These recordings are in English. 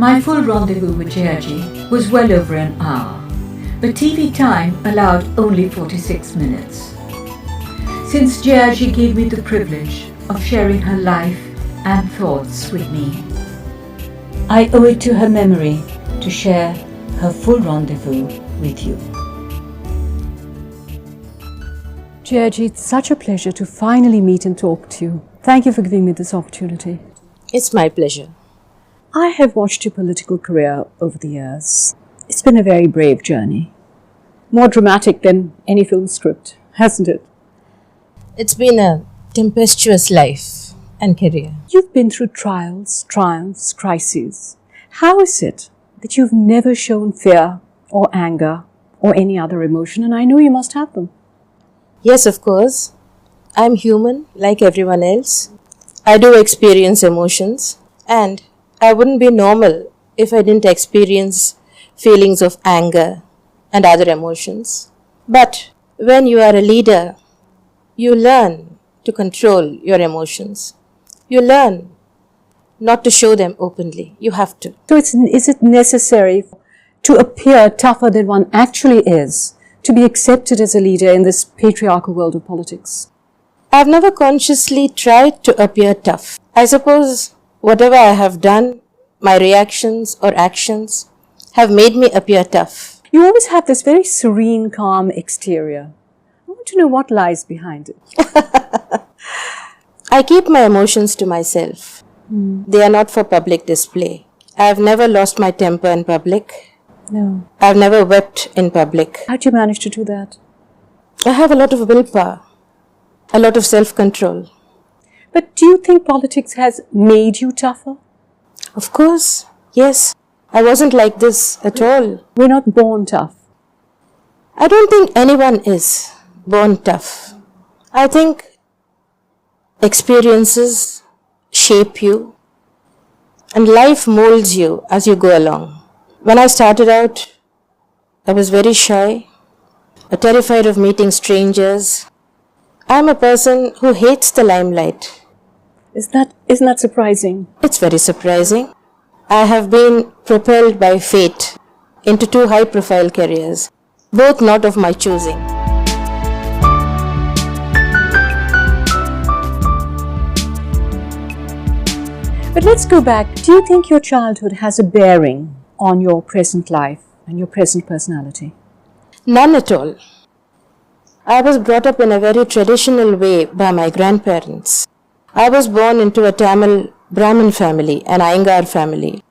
My full rendezvous with Jayalalithaa was well over an hour, but TV time allowed only 46 minutes. Since Jayalalithaa gave me the privilege of sharing her life and thoughts with me, I owe it to her memory to share her full rendezvous with you. Jayalalithaa, it's such a pleasure to finally meet and talk to you. Thank you for giving me this opportunity. It's my pleasure. I have watched your political career over the years. It's been a very brave journey. More dramatic than any film script, hasn't it? It's been a tempestuous life and career. You've been through trials, triumphs, crises. How is it that you've never shown fear or anger or any other emotion? And I know you must have them. Yes, of course. I'm human like everyone else. I do experience emotions, and I wouldn't be normal if I didn't experience feelings of anger and other emotions. But when you are a leader, you learn to control your emotions. You learn not to show them openly. You have to. So is it necessary to appear tougher than one actually is to be accepted as a leader in this patriarchal world of politics? I've never consciously tried to appear tough. I suppose whatever I have done, my reactions or actions have made me appear tough. You always have this very serene, calm exterior. I want to know what lies behind it. I keep my emotions to myself. They are not for public display. I've never lost my temper in public. No. I've never wept in public. How'd you manage to do that? I have a lot of willpower, a lot of self-control. But do you think politics has made you tougher? Of course, yes. I wasn't like this at all. We're not born tough. I don't think anyone is born tough. I think experiences shape you and life molds you as you go along. When I started out, I was very shy, terrified of meeting strangers. I'm a person who hates the limelight. Isn't that surprising? It's very surprising. I have been propelled by fate into two high-profile careers, both not of my choosing. But let's go back. Do you think your childhood has a bearing on your present life and your present personality? None at all. I was brought up in a very traditional way by my grandparents. I was born into a Tamil Brahmin family, an Iyengar family.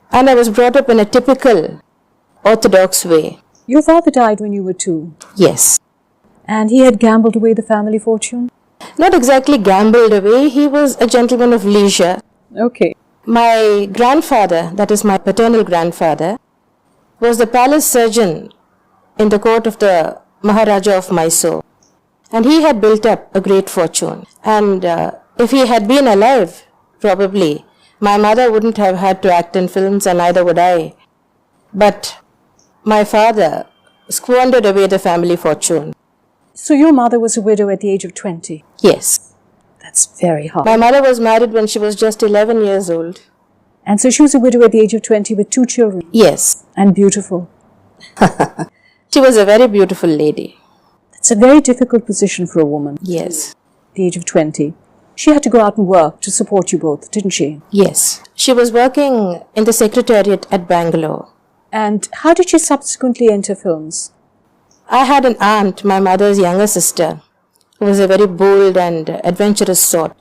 And I was brought up in a typical orthodox way. Your father died when you were 2. Yes. And he had gambled away the family fortune? Not exactly gambled away. He was a gentleman of leisure. Okay. My grandfather, that is my paternal grandfather, was the palace surgeon in the court of the Maharaja of Mysore. And he had built up a great fortune. And if he had been alive, probably, my mother wouldn't have had to act in films, and neither would I. But my father squandered away the family fortune. So your mother was a widow at the age of 20? Yes. That's very hard. My mother was married when she was just 11 years old. And so she was a widow at the age of 20 with 2 children? Yes. And beautiful? She was a very beautiful lady. It's a very difficult position for a woman. Yes. At the age of 20. She had to go out and work to support you both, didn't she? Yes. She was working in the secretariat at Bangalore. And how did she subsequently enter films? I had an aunt, my mother's younger sister, who was a very bold and adventurous sort.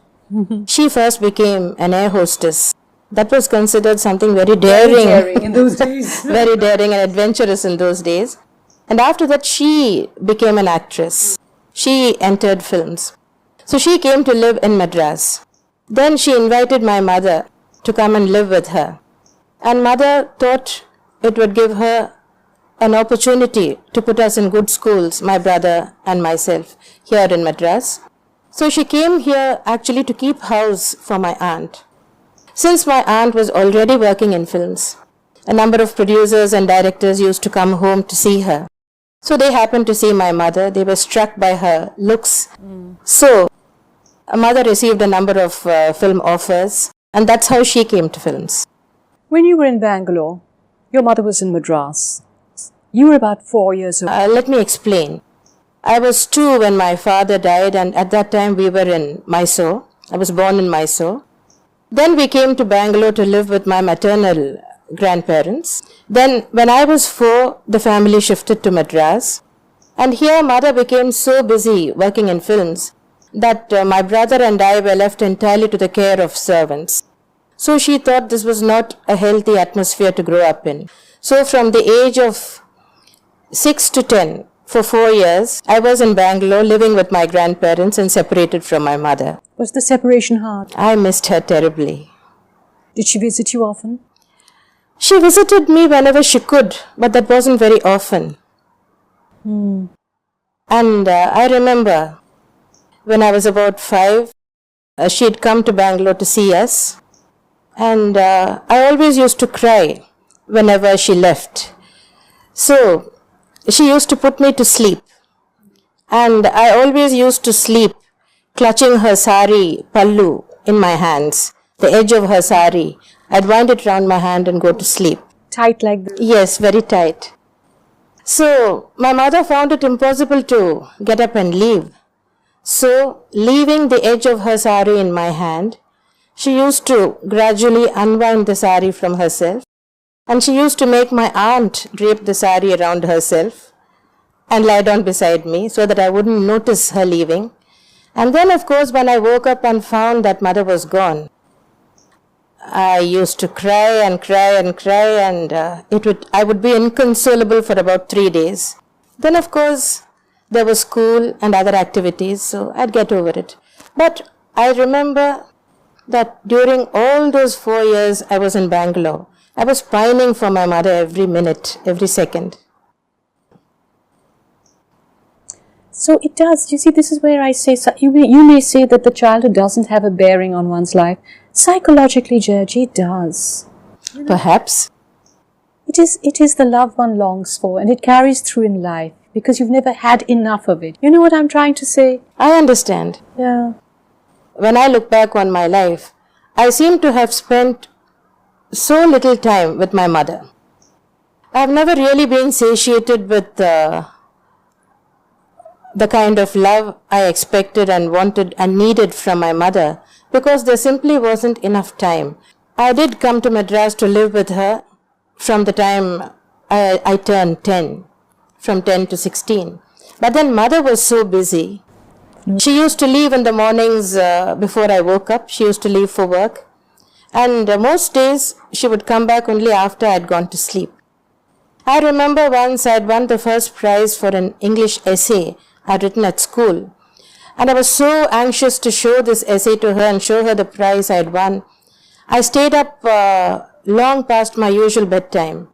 She first became an air hostess. That was considered something very daring. Very daring in those days. Very daring and adventurous in those days. And after that, she became an actress. She entered films. So she came to live in Madras. Then she invited my mother to come and live with her. And mother thought it would give her an opportunity to put us in good schools, my brother and myself, here in Madras. So she came here actually to keep house for my aunt. Since my aunt was already working in films, a number of producers and directors used to come home to see her. So they happened to see my mother. They were struck by her looks. So a mother received a number of film offers, and that's how she came to films. When you were in Bangalore, your mother was in Madras. You were about 4 years old. Let me explain. I was 2 when my father died, and at that time we were in Mysore. I was born in Mysore. Then we came to Bangalore to live with my maternal grandparents. Then when I was 4, the family shifted to Madras. And here mother became so busy working in films that my brother and I were left entirely to the care of servants. So she thought this was not a healthy atmosphere to grow up in. So from the age of 6 to 10, for 4 years, I was in Bangalore living with my grandparents and separated from my mother. Was the separation hard? I missed her terribly. Did she visit you often? She visited me whenever she could, but that wasn't very often. And I remember when I was about 5, she'd come to Bangalore to see us. And I always used to cry whenever she left. So she used to put me to sleep. And I always used to sleep clutching her sari pallu in my hands, the edge of her sari. I'd wind it round my hand and go to sleep. Tight like this? Yes, very tight. So my mother found it impossible to get up and leave. So leaving the edge of her sari in my hand, she used to gradually unwind the sari from herself, and she used to make my aunt drape the sari around herself and lie down beside me so that I wouldn't notice her leaving. And then, of course, when I woke up and found that mother was gone, I used to cry and cry and cry, and I would be inconsolable for about 3 days. Then, of course, there was school and other activities, so I'd get over it. But I remember that during all those 4 years I was in Bangalore, I was pining for my mother every minute, every second. So it does. You see, this is where I say, you may say that the childhood doesn't have a bearing on one's life. Psychologically, Georgie, it does. Perhaps. It is the love one longs for, and it carries through in life because you've never had enough of it. You know what I'm trying to say? I understand. Yeah. When I look back on my life, I seem to have spent so little time with my mother. I've never really been satiated with the kind of love I expected and wanted and needed from my mother because there simply wasn't enough time. I did come to Madras to live with her from the time I turned 10, from 10 to 16. But then mother was so busy. She used to leave in the mornings before I woke up. She used to leave for work. And most days she would come back only after I'd gone to sleep. I remember once I'd won the first prize for an English essay I'd written at school. And I was so anxious to show this essay to her and show her the prize I'd won. I stayed up long past my usual bedtime.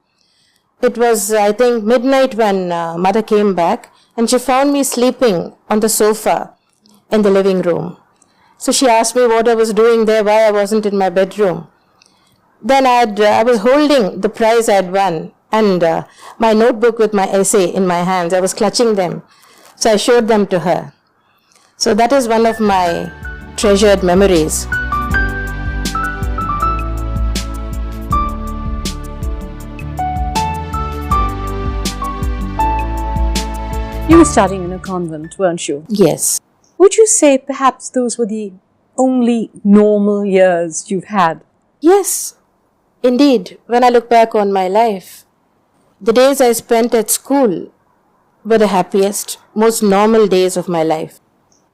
It was, I think, midnight when mother came back, and she found me sleeping on the sofa in the living room. So she asked me what I was doing there, why I wasn't in my bedroom. Then I was holding the prize I'd won and my notebook with my essay in my hands. I was clutching them. So I showed them to her. So that is one of my treasured memories. You were studying in a convent, weren't you? Yes. Would you say perhaps those were the only normal years you've had? Yes, indeed. When I look back on my life, the days I spent at school were the happiest, most normal days of my life.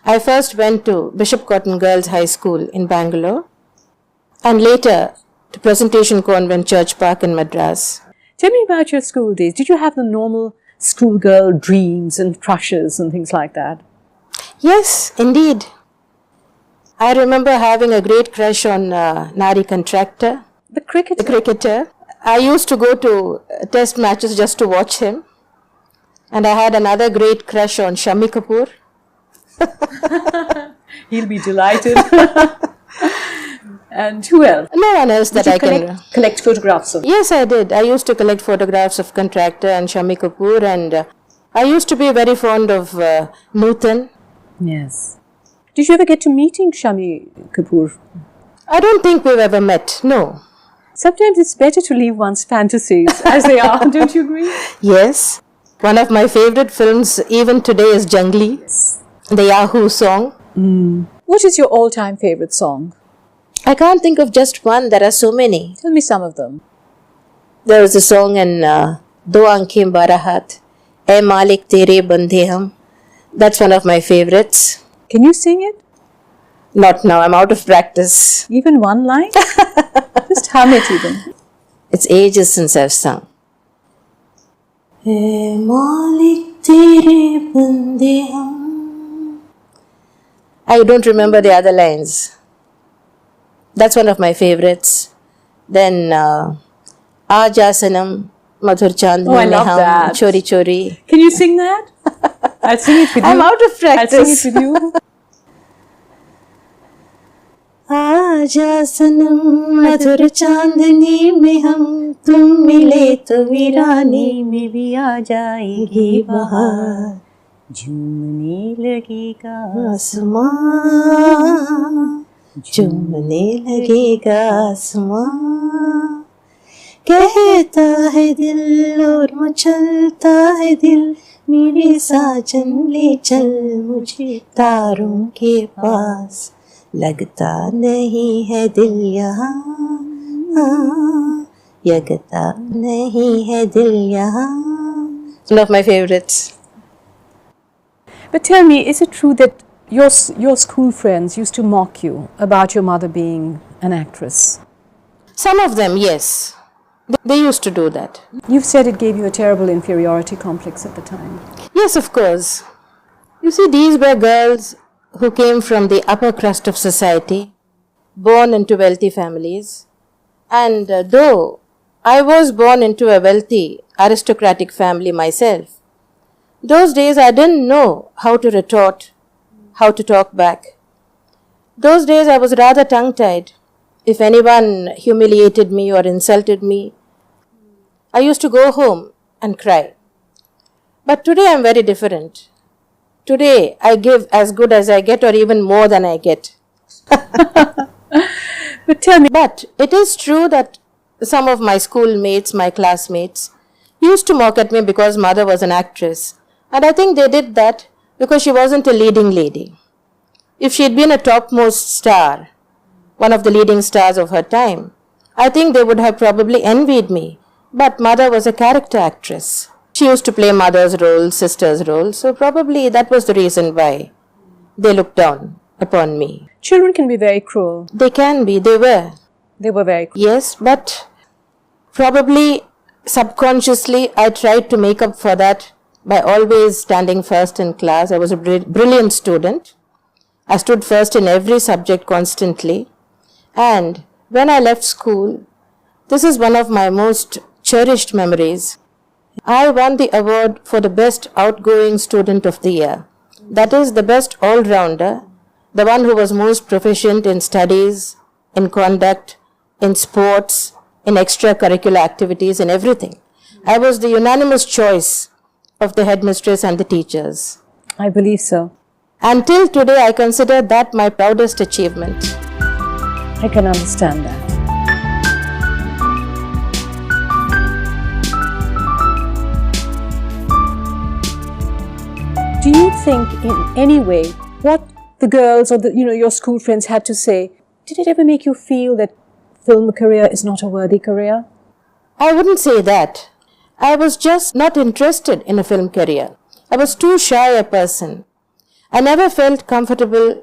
I first went to Bishop Cotton Girls High School in Bangalore and later to Presentation Convent Church Park in Madras. Tell me about your school days. Did you have the normal schoolgirl dreams and crushes and things like that? Yes, indeed. I remember having a great crush on Nari Contractor. The cricketer? The cricketer. I used to go to test matches just to watch him. And I had another great crush on Shammi Kapoor. He'll be delighted. And who else? No one else that I can... collect photographs of? Yes, I did. I used to collect photographs of Contractor and Shammi Kapoor, and I used to be very fond of Nutan. Yes. Did you ever get to meeting Shammi Kapoor? I don't think we've ever met, no. Sometimes it's better to leave one's fantasies as they are. Don't you agree? Yes. One of my favorite films even today is Jungli, the Yahoo song. What is your all-time favorite song? I can't think of just one. There are so many. Tell me some of them. There was a song in Do Aankhein Barahat, Ae Malik Tere Bandhe Hum. That's one of my favorites. Can you sing it? Not now. I'm out of practice. Even one line? Just hum it even. It's ages since I've sung. Ae Malik Tere Bandhe Hum. I don't remember the other lines. That's one of my favorites. Then Aaja Sanam, Madhur Chandni Oh, I love Hum, that. Chori Chori. Can you sing that? I'll sing it with you. I'm out of practice. I'll sing it with you. आजा सनम मधुर चांदनी में हम तुम मिले तो वीरानी में भी आ जाएगी बहार झूमने लगेगा आसमां झूमने लगेगा आसमां कहता है दिल और मचलता है दिल मेरे साजन ले चल मुझे तारों के पास लगता नहीं है दिल यहाँ लगता नहीं है दिल यहाँ. One of my favorites. But tell me, is it true that your school friends used to mock you about your mother being an actress? Some of them, yes. They used to do that. You've said it gave you a terrible inferiority complex at the time. Yes, of course. You see, these were girls who came from the upper crust of society, born into wealthy families. And though I was born into a wealthy, aristocratic family myself, those days I didn't know how to retort, how to talk back. Those days I was rather tongue-tied. If anyone humiliated me or insulted me, I used to go home and cry. But today I'm very different. Today, I give as good as I get or even more than I get. But tell me. But it is true that some of my schoolmates, my classmates, used to mock at me because mother was an actress. And I think they did that because she wasn't a leading lady. If she had been a topmost star, one of the leading stars of her time, I think they would have probably envied me. But mother was a character actress. She used to play mother's role, sister's role, so probably that was the reason why they looked down upon me. Children can be very cruel. They can be, they were. They were very cruel. Yes, but probably subconsciously I tried to make up for that by always standing first in class. I was a brilliant student. I stood first in every subject constantly. And when I left school, this is one of my most cherished memories. I won the award for the best outgoing student of the year. That is the best all-rounder, the one who was most proficient in studies, in conduct, in sports, in extracurricular activities, in everything. I was the unanimous choice of the headmistress and the teachers. I believe so. Until today, I consider that my proudest achievement. I can understand that. Do you think in any way what the girls or your school friends had to say, did it ever make you feel that film career is not a worthy career? I wouldn't say that. I was just not interested in a film career. I was too shy a person. I never felt comfortable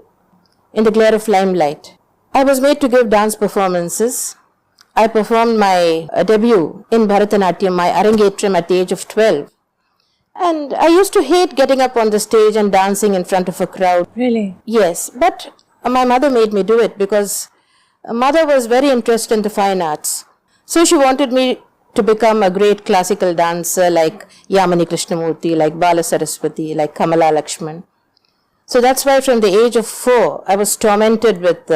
in the glare of limelight. I was made to give dance performances. I performed my debut in Bharatanatyam, my Arangetram at the age of 12. And I used to hate getting up on the stage and dancing in front of a crowd. Really? Yes, but my mother made me do it because mother was very interested in the fine arts. So she wanted me to become a great classical dancer like Yamani Krishnamurti, like Bala Saraswati, like Kamala Lakshman. So that's why from the age of 4, I was tormented with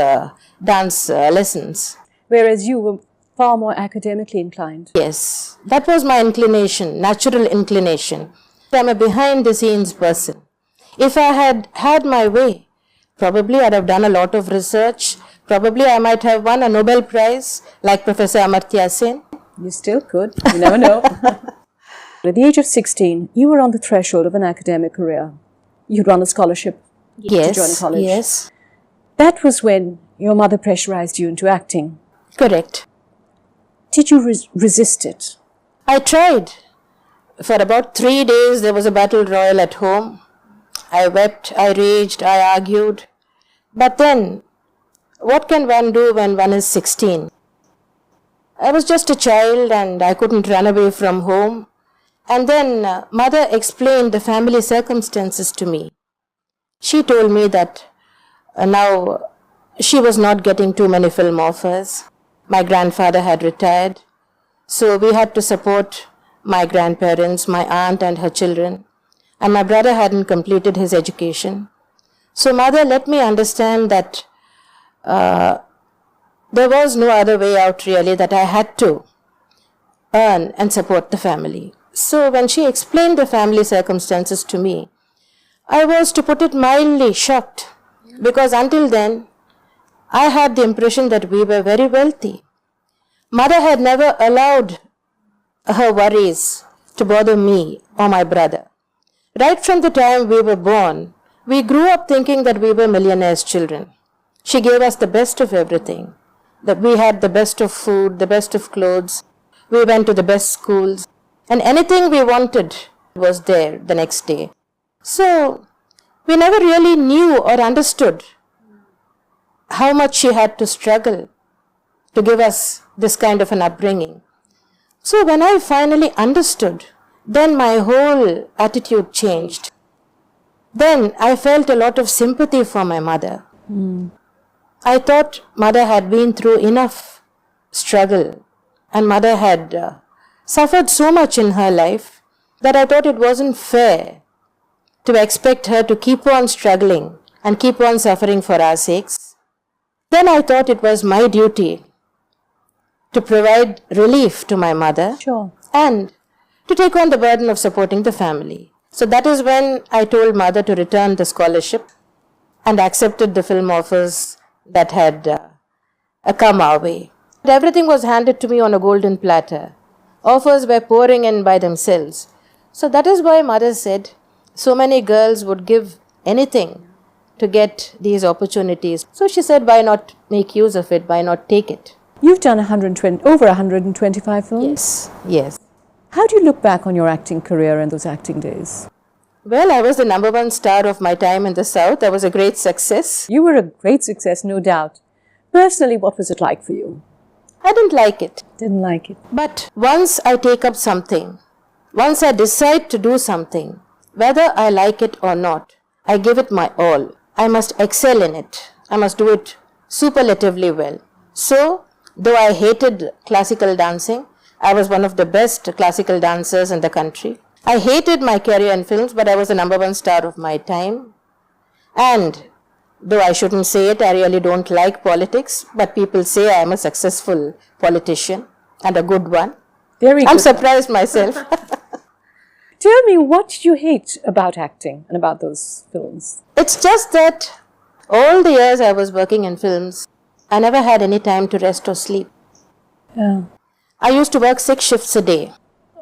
dance lessons. Whereas you were far more academically inclined. Yes, that was my inclination, natural inclination. I'm a behind-the-scenes person. If I had had my way, probably I'd have done a lot of research, Probably I might have won a Nobel Prize like Professor Amartya Sen. You still could. You never know. At the age of 16, you were on the threshold of an academic career. You'd won a scholarship to join college. Yes. That was when your mother pressurized you into acting. Correct. Did you resist it? I tried. For about 3 days, there was a battle royal at home. I wept, I raged, I argued. But then, what can one do when one is 16? I was just a child and I couldn't run away from home. And then mother explained the family circumstances to me. She told me that now she was not getting too many film offers. My grandfather had retired. So we had to support my grandparents, my aunt and her children. And my brother hadn't completed his education. So mother let me understand that there was no other way out really, that I had to earn and support the family. So when she explained the family circumstances to me, I was, to put it mildly, shocked. Because until then, I had the impression that we were very wealthy. Mother had never allowed her worries to bother me or my brother. Right from the time we were born, we grew up thinking that we were millionaires' children. She gave us the best of everything. That we had the best of food, the best of clothes. We went to the best schools. And anything we wanted was there the next day. So, we never really knew or understood how much she had to struggle to give us this kind of an upbringing. So when I finally understood, then my whole attitude changed. Then I felt a lot of sympathy for my mother. I thought mother had been through enough struggle and mother had suffered so much in her life that I thought it wasn't fair to expect her to keep on struggling and keep on suffering for our sakes. Then I thought it was my duty to provide relief to my mother and to take on the burden of supporting the family. So that is when I told mother to return the scholarship and accepted the film offers that had come our way. Everything was handed to me on a golden platter. Offers were pouring in by themselves. So that is why mother said so many girls would give anything to get these opportunities. So she said, why not make use of it, why not take it? You've done over 125 films? Yes, yes. How do you look back on your acting career and those acting days? Well, I was the #1 star of my time in the South. I was a great success. You were a great success, no doubt. Personally, what was it like for you? I didn't like it. Didn't like it. But once I take up something, once I decide to do something, whether I like it or not, I give it my all. I must excel in it. I must do it superlatively well. So, though I hated classical dancing, I was one of the best classical dancers in the country. I hated my career in films, but I was the #1 star of my time. And though I shouldn't say it, I really don't like politics, but people say I am a successful politician and a good one. I'm surprised myself. Tell me, what did you hate about acting and about those films? It's just that all the years I was working in films, I never had any time to rest or sleep. Yeah. I used to work 6 shifts a day.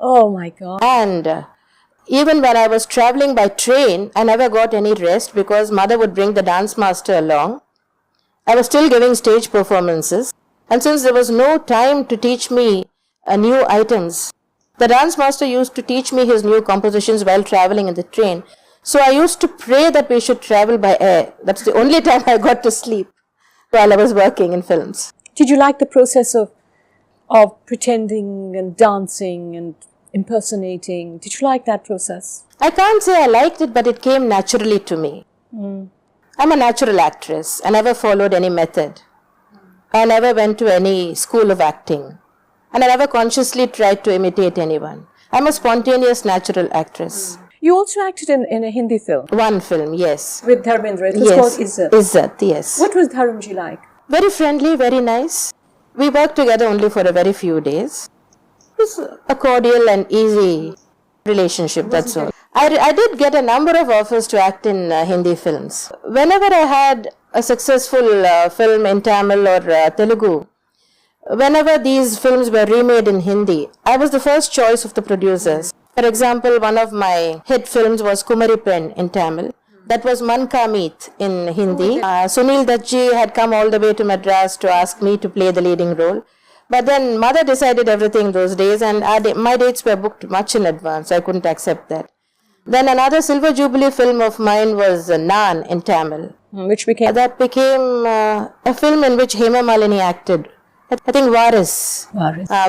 Oh my God. And even when I was traveling by train, I never got any rest because mother would bring the dance master along. I was still giving stage performances. And since there was no time to teach me new items, the dance master used to teach me his new compositions while traveling in the train. So I used to pray that we should travel by air. That's the only time I got to sleep while I was working in films. Did you like the process of pretending and dancing and impersonating? Did you like that process? I can't say I liked it, but it came naturally to me. I'm a natural actress. I never followed any method. I never went to any school of acting. And I never consciously tried to imitate anyone. I'm a spontaneous, natural actress. You also acted in a Hindi film. One film, yes. With Dharmendra. It was called Izzat. Izzat, yes. What was Dharamji like? Very friendly, very nice. We worked together only for a very few days. It was a cordial and easy relationship, that's all. I did get a number of offers to act in Hindi films. Whenever I had a successful film in Tamil or Telugu, whenever these films were remade in Hindi, I was the first choice of the producers. For example, one of my hit films was Kumari Pen in Tamil. That was Man Ka Meet in Hindi. Sunil Duttji had come all the way to Madras to ask me to play the leading role. But then mother decided everything those days, and my dates were booked much in advance. I couldn't accept that. Then another Silver Jubilee film of mine was Naan in Tamil. Which became? That became a film in which Hema Malini acted. I think Varis.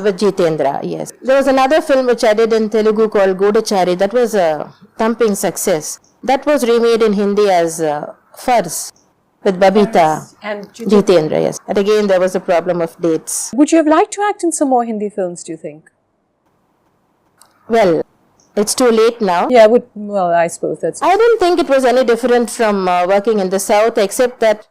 With Jitendra, yes. There was another film which I did in Telugu called Godachari. That was a thumping success. That was remade in Hindi as Fars with Babita And Jitendra, yes. And again, there was a problem of dates. Would you have liked to act in some more Hindi films, do you think? Well, it's too late now. Yeah, well, I suppose that's... I didn't think it was any different from working in the South, except that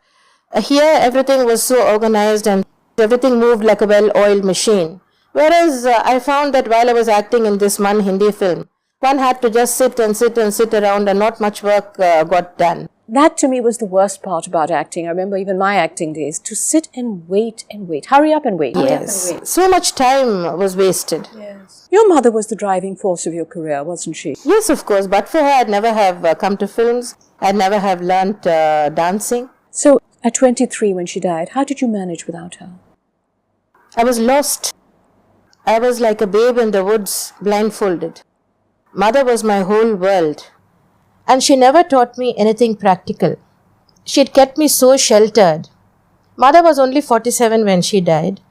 here everything was so organized and everything moved like a well-oiled machine. Whereas I found that while I was acting in this one Hindi film, one had to just sit around and not much work got done. That to me was the worst part about acting. I remember even my acting days, to sit and wait. Hurry up and wait. Yes. So much time was wasted. Yes. Your mother was the driving force of your career, wasn't she? Yes, of course. But for her, I'd never have come to films. I'd never have learnt dancing. So at 23 when she died, how did you manage without her? I was lost. I was like a babe in the woods, blindfolded. Mother was my whole world. And she never taught me anything practical. She'd kept me so sheltered. Mother was only 47 when she died.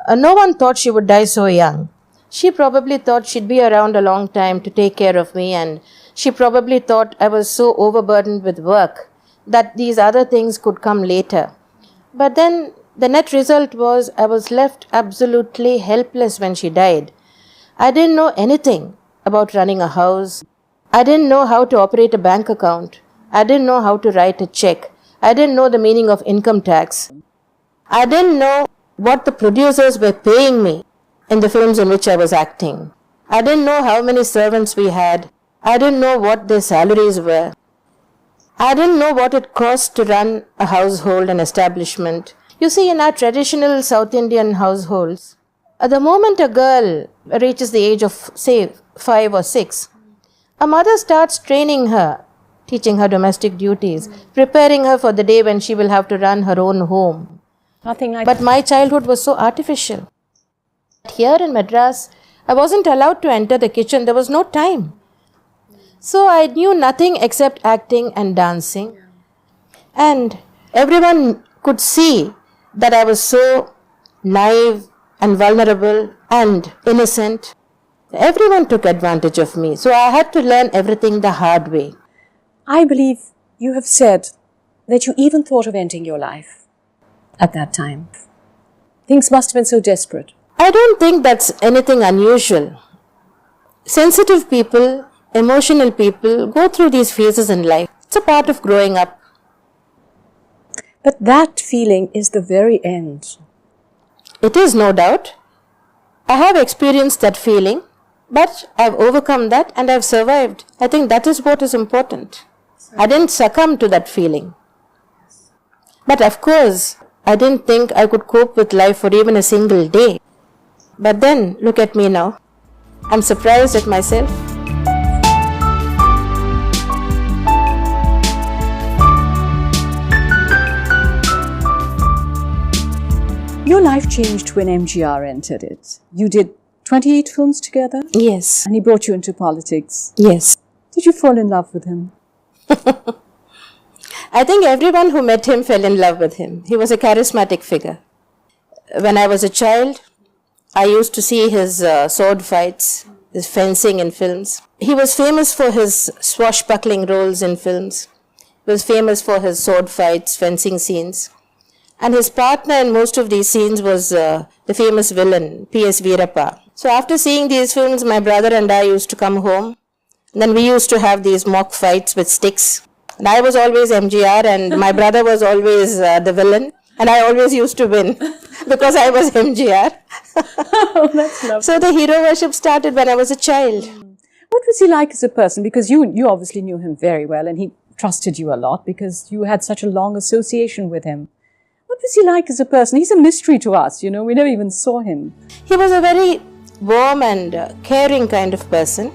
No one thought she would die so young. She probably thought she'd be around a long time to take care of me, and she probably thought I was so overburdened with work that these other things could come later. But then the net result was I was left absolutely helpless when she died. I didn't know anything about running a house. I didn't know how to operate a bank account. I didn't know how to write a check. I didn't know the meaning of income tax. I didn't know what the producers were paying me in the films in which I was acting. I didn't know how many servants we had. I didn't know what their salaries were. I didn't know what it cost to run a household and establishment. You see, in our traditional South Indian households, the moment a girl reaches the age of, say, 5 or 6, a mother starts training her, teaching her domestic duties, preparing her for the day when she will have to run her own home. Nothing like But my childhood was so artificial. Here in Madras, I wasn't allowed to enter the kitchen. There was no time. So I knew nothing except acting and dancing. And everyone could see that I was so naive and vulnerable and innocent. Everyone took advantage of me. So I had to learn everything the hard way. I believe you have said that you even thought of ending your life at that time. Things must have been so desperate. I don't think that's anything unusual. Sensitive people, emotional people go through these phases in life. It's a part of growing up. But that feeling is the very end. It is, no doubt. I have experienced that feeling, but I've overcome that and I've survived. I think that is what is important. I didn't succumb to that feeling. But of course, I didn't think I could cope with life for even a single day. But then, look at me now. I'm surprised at myself. Your life changed when MGR entered it. You did 28 films together? Yes. And he brought you into politics. Yes. Did you fall in love with him? I think everyone who met him fell in love with him. He was a charismatic figure. When I was a child, I used to see his sword fights, his fencing in films. He was famous for his swashbuckling roles in films. He was famous for his sword fights, fencing scenes. And his partner in most of these scenes was the famous villain, P.S. Veerappa. So after seeing these films, my brother and I used to come home. And then we used to have these mock fights with sticks. And I was always MGR and my brother was always the villain. And I always used to win because I was MGR. Oh, that's lovely. So the hero worship started when I was a child. What was he like as a person? Because you obviously knew him very well, and he trusted you a lot because you had such a long association with him. What was he like as a person? He's a mystery to us, we never even saw him. He was a very warm and caring kind of person.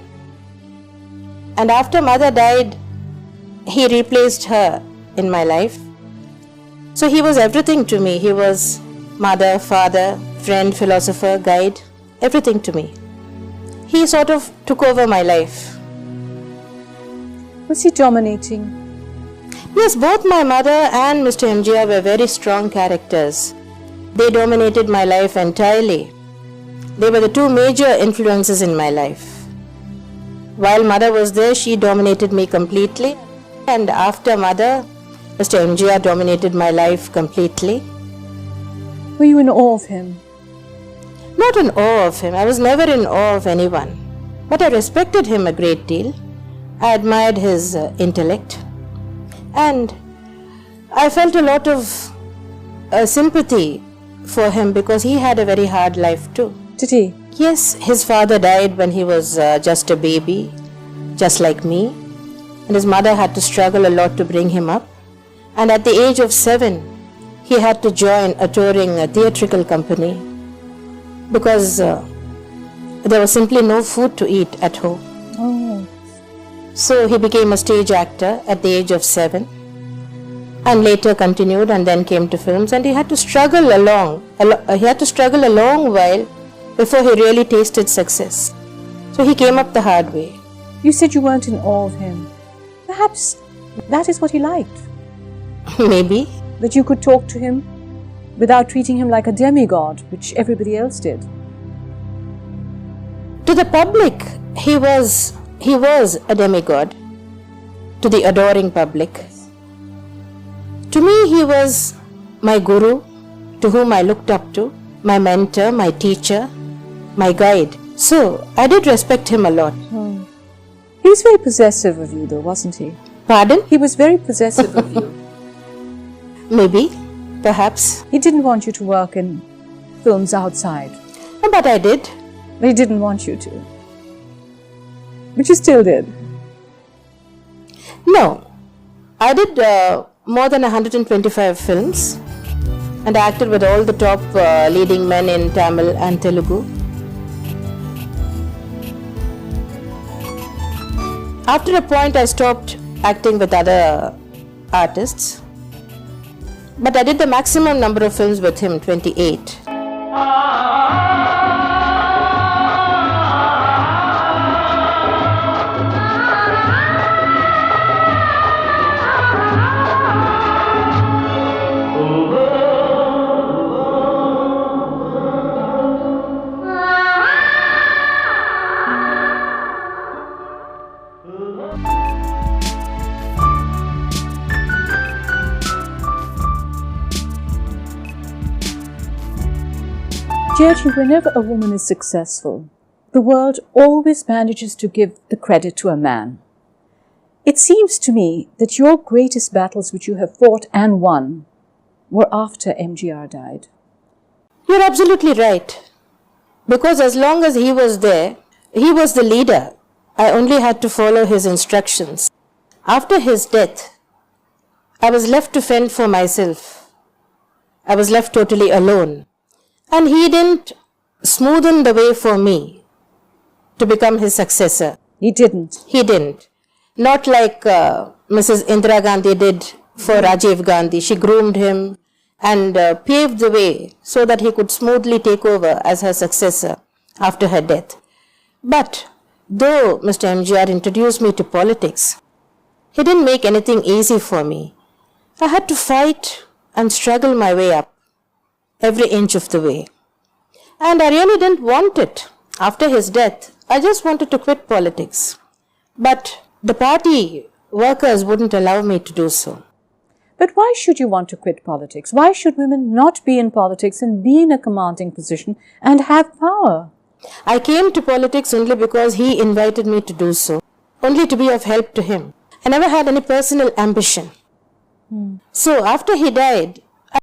And after mother died, he replaced her in my life. So he was everything to me. He was mother, father, friend, philosopher, guide, everything to me. He sort of took over my life. Was he dominating? Yes, both my mother and Mr. MGR were very strong characters. They dominated my life entirely. They were the two major influences in my life. While mother was there, she dominated me completely. And after mother, Mr. MGR dominated my life completely. Were you in awe of him? Not in awe of him. I was never in awe of anyone. But I respected him a great deal. I admired his intellect. And I felt a lot of sympathy for him because he had a very hard life too. Did he? Yes, his father died when he was just a baby, just like me. And his mother had to struggle a lot to bring him up. And at the age of 7, he had to join a touring theatrical company because there was simply no food to eat at home. Oh. So he became a stage actor at the age of 7 and later continued and then came to films, and he had to struggle a long while before he really tasted success. So he came up the hard way. You said you weren't in awe of him. Perhaps that is what he liked. Maybe. That you could talk to him without treating him like a demigod, which everybody else did. To the public, he was a demigod. To the adoring public. To me, he was my guru, to whom I looked up to, my mentor, my teacher, my guide. So, I did respect him a lot. He was very possessive of you though, wasn't he? Pardon? He was very possessive of you. Maybe, perhaps. He didn't want you to work in films outside. But I did. But he didn't want you to. But you still did. No. I did more than 125 films and I acted with all the top leading men in Tamil and Telugu. After a point, I stopped acting with other artists. But I did the maximum number of films with him, 28. Jayalalithaa, whenever a woman is successful, the world always manages to give the credit to a man. It seems to me that your greatest battles which you have fought and won were after MGR died. You're absolutely right. Because as long as he was there, he was the leader. I only had to follow his instructions. After his death, I was left to fend for myself. I was left totally alone. And he didn't smoothen the way for me to become his successor. He didn't. He didn't. Not like Mrs. Indira Gandhi did for Rajiv Gandhi. She groomed him and paved the way so that he could smoothly take over as her successor after her death. But though Mr. MGR introduced me to politics, he didn't make anything easy for me. I had to fight and struggle my way up, every inch of the way. And I really didn't want it. After his death, I just wanted to quit politics. But the party workers wouldn't allow me to do so. But why should you want to quit politics? Why should women not be in politics and be in a commanding position and have power? I came to politics only because he invited me to do so, only to be of help to him. I never had any personal ambition. So after he died,